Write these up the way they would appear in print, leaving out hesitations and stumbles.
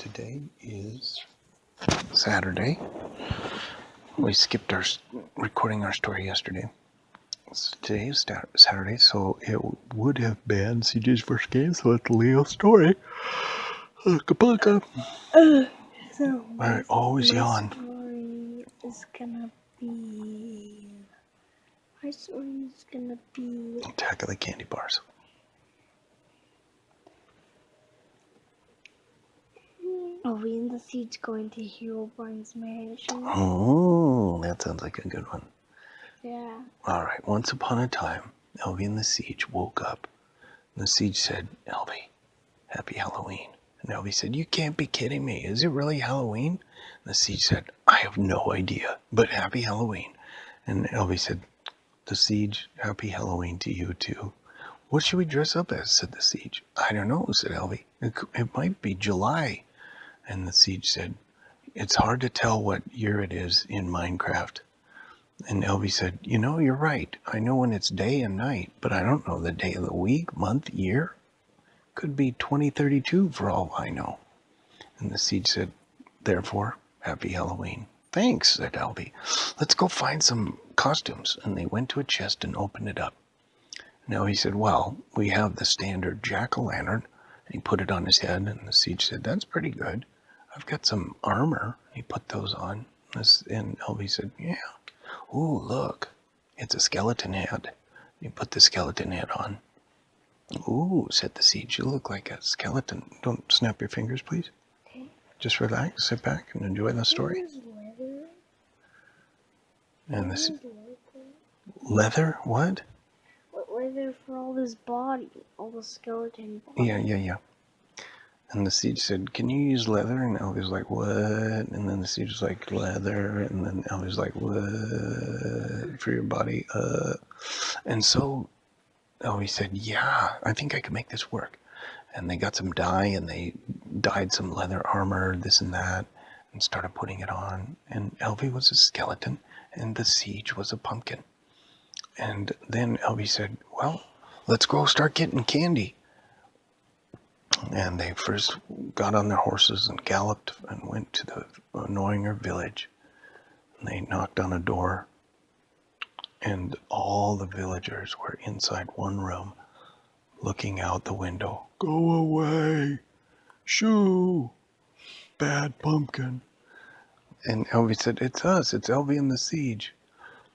Today is Saturday. We skipped our recording our story yesterday. So today is Saturday, so it would have been CJ's first game, so it's Leo's story. Kapaka. So I always yawn. My story is gonna be Attack of the Candy Bars. Elvie and the Siege going to Herobrine's mansion. Oh, that sounds like a good one. Yeah. Alright, once upon a time, Elvie and the Siege woke up. And the Siege said, Elvie, happy Halloween. And Elvie said, you can't be kidding me. Is it really Halloween? And the Siege said, I have no idea, but happy Halloween. And Elvie said, the Siege, happy Halloween to you too. What should we dress up as? Said the Siege. I don't know, said Elvie. It might be July. And the Siege said, it's hard to tell what year it is in Minecraft. And Elvie said, you know, you're right. I know when it's day and night, but I don't know the day of the week, month, year. Could be 2032 for all I know. And the Siege said, therefore, happy Halloween. Thanks, said Elvie. Let's go find some costumes. And they went to a chest and opened it up. Now he said, well, we have the standard jack-o'-lantern. And he put it on his head, and the Siege said, that's pretty good. I've got some armor. He put those on. And Elvie said, yeah. Ooh, look. It's a skeleton head. He put the skeleton head on. Ooh, said the Siege, you look like a skeleton. Don't snap your fingers, please. Okay. Just relax, sit back, and enjoy the story. Leather? And this leather? What? What leather for all this body? All the skeleton body? Yeah. And the Siege said, can you use leather? And Elvie's like, what? And then the Siege was like, leather. And then Elvie's like, what? For your body? And so Elvie said, yeah, I think I can make this work. And they got some dye, and they dyed some leather armor, this and that, and started putting it on. And Elvie was a skeleton, and the Siege was a pumpkin. And then Elvie said, well, let's go start getting candy. And they first got on their horses and galloped and went to the Annoyinger village. And they knocked on a door, and all the villagers were inside one room, looking out the window. Go away! Shoo! Bad pumpkin. And Elvie said, it's us, it's Elvie and the Siege.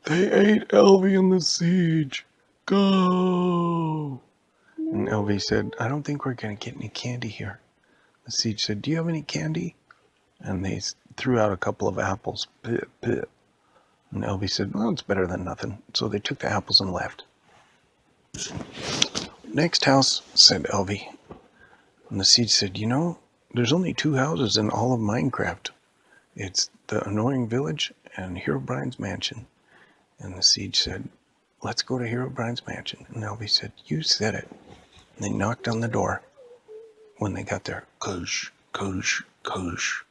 They ate Elvie and the Siege. Go! And Elvie said, I don't think we're going to get any candy here. The Siege said, do you have any candy? And they threw out a couple of apples. Pit, pit. And Elvie said, well, it's better than nothing. So they took the apples and left. Next house, said Elvie. And the Siege said, you know, there's only 2 houses in all of Minecraft. It's the Annoying Village and Herobrine's mansion. And the Siege said, let's go to Herobrine's mansion. And Elvie said, you said it. And they knocked on the door. When they got there, kosh, kosh, kosh.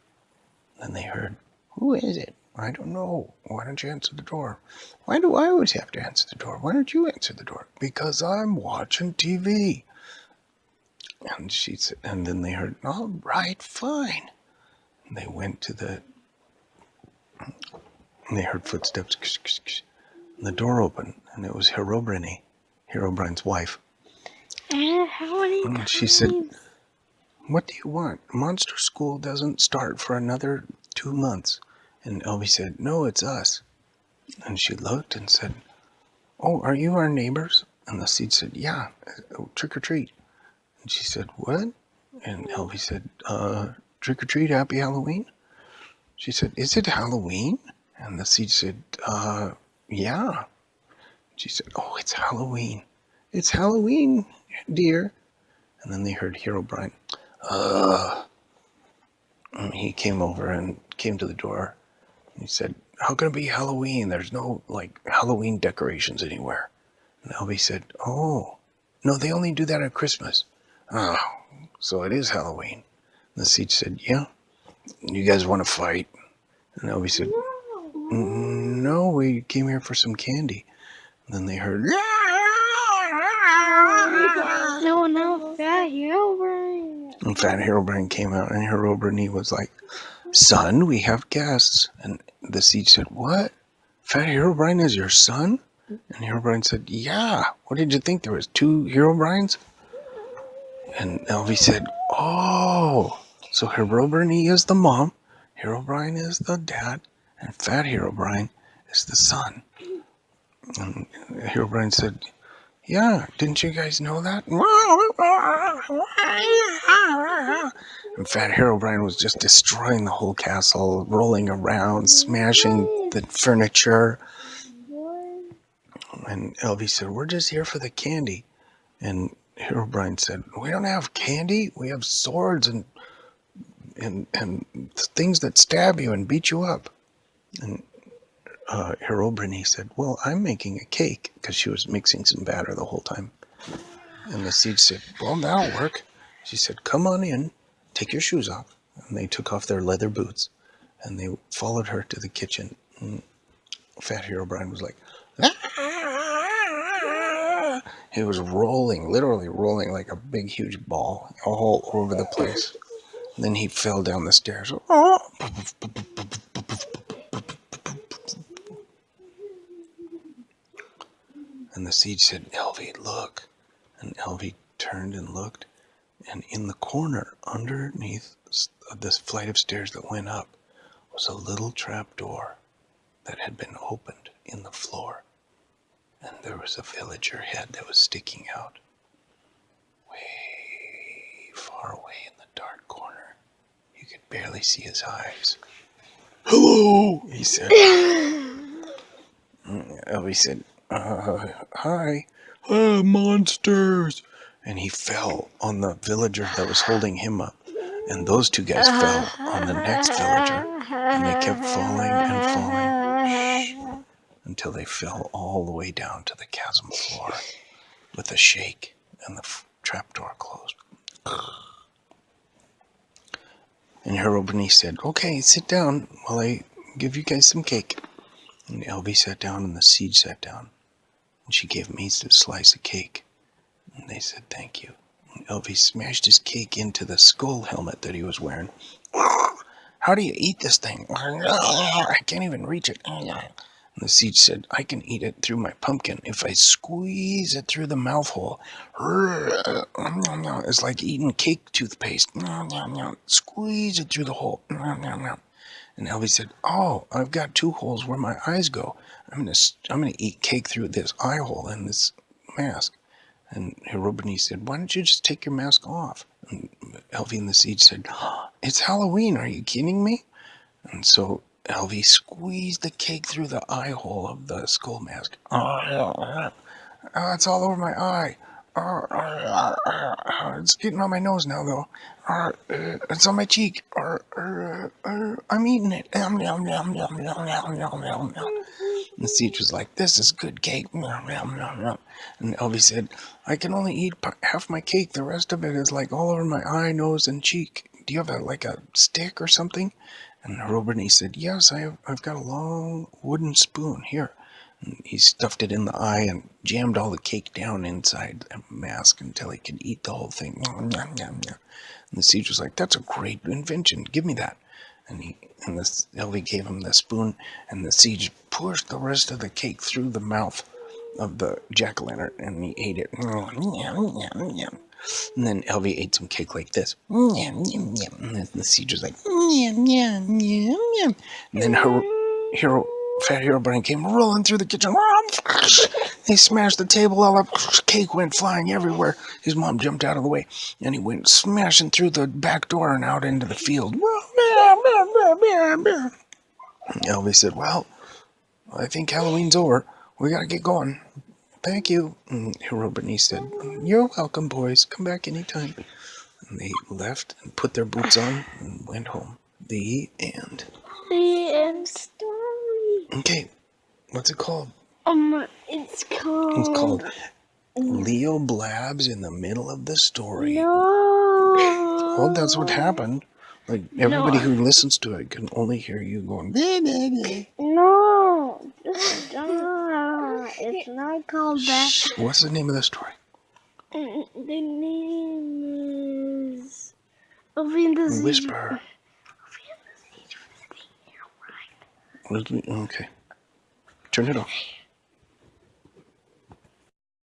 Then they heard, who is it? I don't know. Why don't you answer the door? Why do I always have to answer the door? Why don't you answer the door? Because I'm watching TV. And she said, and then they heard, all right, fine. And they went to and they heard footsteps. And the door opened, and it was Herobrine, Herobrine's wife. How many And she said, what do you want? Monster school doesn't start for another 2 months. And Elvie said, no, it's us. And she looked and said, oh, are you our neighbors? And the Siege said, yeah, trick or treat. And she said, what? And Elvie said, trick or treat, happy Halloween? She said, is it Halloween? And the Siege said, yeah. She said, oh, it's Halloween. It's Halloween, dear. And then they heard Herobrine. And he came over and came to the door. And he said, how can it be Halloween? There's no, Halloween decorations anywhere. And Elvie said, oh, no, they only do that at Christmas. Oh, so it is Halloween. And the Siege said, yeah. You guys want to fight? And Elvie said, no, we came here for some candy. And then they heard, no, that Herobrine. And Fat Herobrine came out, and Herobrine was like, "Son, we have guests." And the siege said, "What? Fat Herobrine is your son?" And Herobrine said, "Yeah. What did you think? There was two Herobrines?" And Elvie said, "Oh, so Herobrine is the mom, Herobrine is the dad, and Fat Herobrine is the son." And Herobrine said, "Yeah, didn't you guys know that?" And Fat Herobrine was just destroying the whole castle, rolling around, smashing the furniture. And Elvie said, "We're just here for the candy." And Herobrine said, "We don't have candy. We have swords and things that stab you and beat you up." And Herobrine said, "Well, I'm making a cake," because she was mixing some batter the whole time. And the siege said, "Well, that'll work." She said, "Come on in, take your shoes off." And they took off their leather boots, and they followed her to the kitchen. And Fat Herobrine was like, "Ah!" He was rolling, literally rolling like a big, huge ball all over the place. And then he fell down the stairs. And the siege said, "Elvie, look." And Elvie turned and looked, and in the corner, underneath this flight of stairs that went up, was a little trap door that had been opened in the floor. And there was a villager head that was sticking out, way far away in the dark corner. You could barely see his eyes. "Hello," he said. Elvie said, "Hi." "Monsters." And he fell on the villager that was holding him up. And those two guys fell on the next villager. And they kept falling and falling until they fell all the way down to the chasm floor with a shake, and the trapdoor closed. And Herobrine said, "Okay, sit down while I give you guys some cake." And Elvie sat down, and the siege sat down. And she gave me a slice of cake. And they said, "Thank you." And Elvie smashed his cake into the skull helmet that he was wearing. "How do you eat this thing?" "I can't even reach it." And the siege said, "I can eat it through my pumpkin if I squeeze it through the mouth hole. It's like eating cake toothpaste. Squeeze it through the hole." And Elvie said, "Oh, I've got two holes where my eyes go. I'm gonna eat cake through this eye hole in this mask." And Herobrine said, "Why don't you just take your mask off?" And Elvie and the siege said, "It's Halloween, are you kidding me?" And so Elvie squeezed the cake through the eye hole of the skull mask. It's all over my eye. It's getting on my nose now, though. It's on my cheek. I'm eating it. And the siege was like, "This is good cake." And Elvie said, "I can only eat half my cake. The rest of it is like all over my eye, nose, and cheek. Do you have a stick or something?" And Herobrine said, "Yes, I've got a long wooden spoon here." And he stuffed it in the eye and jammed all the cake down inside the mask until he could eat the whole thing. And the siege was like, "That's a great invention. Give me that." And Elvie gave him the spoon, and the siege pushed the rest of the cake through the mouth of the jack-o'-lantern, and he ate it. And then Elvie ate some cake like this. And then the siege was like, "Yum, yum, yum, yum." And then Fat Herobrine came rolling through the kitchen. He smashed the table all up. Cake went flying everywhere. His mom jumped out of the way, and he went smashing through the back door and out into the field. Elvie said, "Well, I think Halloween's over. We gotta get going." "Thank you." And Herobrine said, "You're welcome, boys. Come back anytime." And they left and put their boots on and went home. The end. The end story. Okay, what's it called? It's called. It's called Leo Blabs in the Middle of the Story. No. Well, that's what happened. Like, everybody who listens to it can only hear you going, "Bleh, bleh, bleh." No. Just stop. It's not called that. Shh, what's the name of the story? The name is Elvie and the siege. Whisper. Elvie and the siege with the Herobrine. Okay. Turn it off.